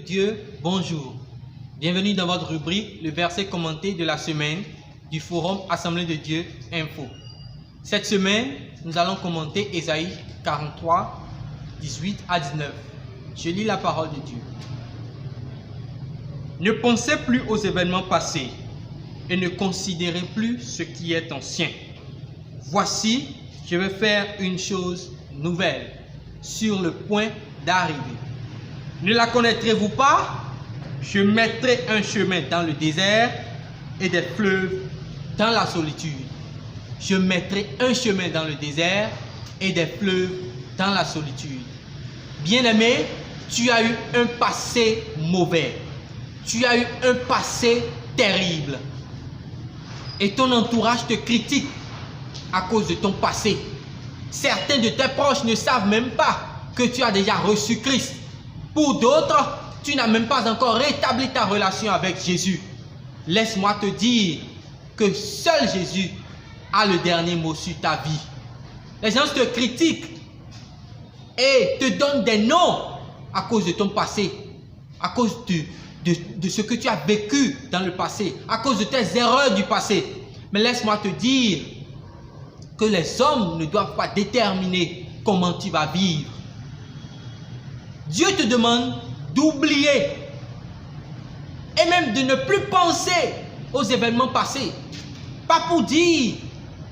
Dieu, bonjour. Bienvenue dans votre rubrique, le verset commenté de la semaine du forum Assemblée de Dieu Info. Cette semaine, nous allons commenter Ésaïe 43, 18 à 19. Je lis la parole de Dieu. Ne pensez plus aux événements passés et ne considérez plus ce qui est ancien. Voici, je vais faire une chose nouvelle sur le point d'arriver. Ne la connaîtrez-vous pas? Je mettrai un chemin dans le désert et des fleuves dans la solitude. Je mettrai un chemin dans le désert et des fleuves dans la solitude. Bien-aimé, tu as eu un passé mauvais. Tu as eu un passé terrible. Et ton entourage te critique à cause de ton passé. Certains de tes proches ne savent même pas que tu as déjà reçu Christ. Pour d'autres, tu n'as même pas encore rétabli ta relation avec Jésus. Laisse-moi te dire que seul Jésus a le dernier mot sur ta vie. Les gens te critiquent et te donnent des noms à cause de ton passé, à cause de ce que tu as vécu dans le passé, à cause de tes erreurs du passé. Mais laisse-moi te dire que les hommes ne doivent pas déterminer comment tu vas vivre. Dieu te demande d'oublier et même de ne plus penser aux événements passés. Pas pour dire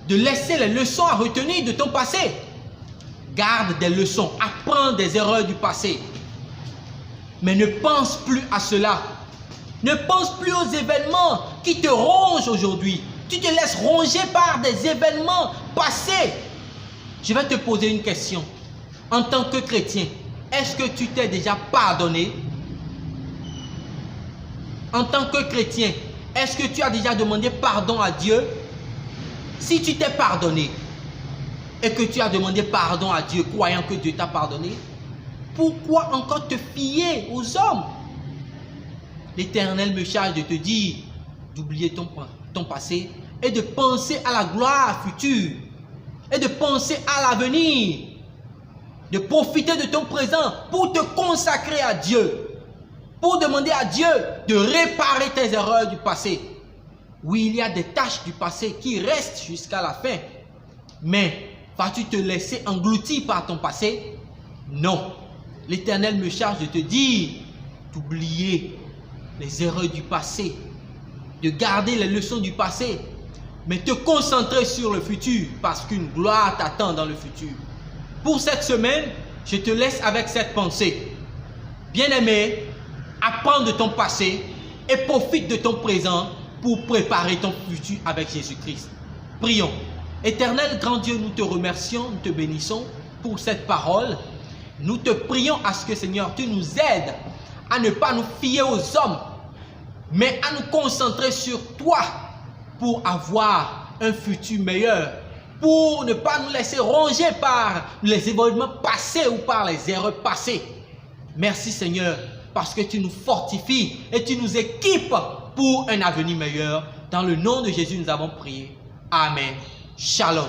de laisser les leçons à retenir de ton passé. Garde des leçons, apprends des erreurs du passé. Mais ne pense plus à cela. Ne pense plus aux événements qui te rongent aujourd'hui. Tu te laisses ronger par des événements passés. Je vais te poser une question. En tant que chrétien, est-ce que tu t'es déjà pardonné? En tant que chrétien, est-ce que tu as déjà demandé pardon à Dieu? Si tu t'es pardonné et que tu as demandé pardon à Dieu, croyant que Dieu t'a pardonné, pourquoi encore te fier aux hommes? L'Éternel me charge de te dire d'oublier ton passé et de penser à la gloire future et de penser à l'avenir. De profiter de ton présent pour te consacrer à Dieu, pour demander à Dieu de réparer tes erreurs du passé. Oui, il y a des tâches du passé qui restent jusqu'à la fin, mais vas-tu te laisser engloutir par ton passé? Non. L'Éternel me charge de te dire d'oublier les erreurs du passé, de garder les leçons du passé, mais te concentrer sur le futur parce qu'une gloire t'attend dans le futur. Pour cette semaine, je te laisse avec cette pensée. Bien-aimé, apprends de ton passé et profite de ton présent pour préparer ton futur avec Jésus-Christ. Prions. Éternel grand Dieu, nous te remercions, nous te bénissons pour cette parole. Nous te prions à ce que, Seigneur, tu nous aides à ne pas nous fier aux hommes, mais à nous concentrer sur toi pour avoir un futur meilleur. Pour ne pas nous laisser ronger par les événements passés ou par les erreurs passées. Merci Seigneur, parce que tu nous fortifies et tu nous équipes pour un avenir meilleur. Dans le nom de Jésus, nous avons prié. Amen. Shalom.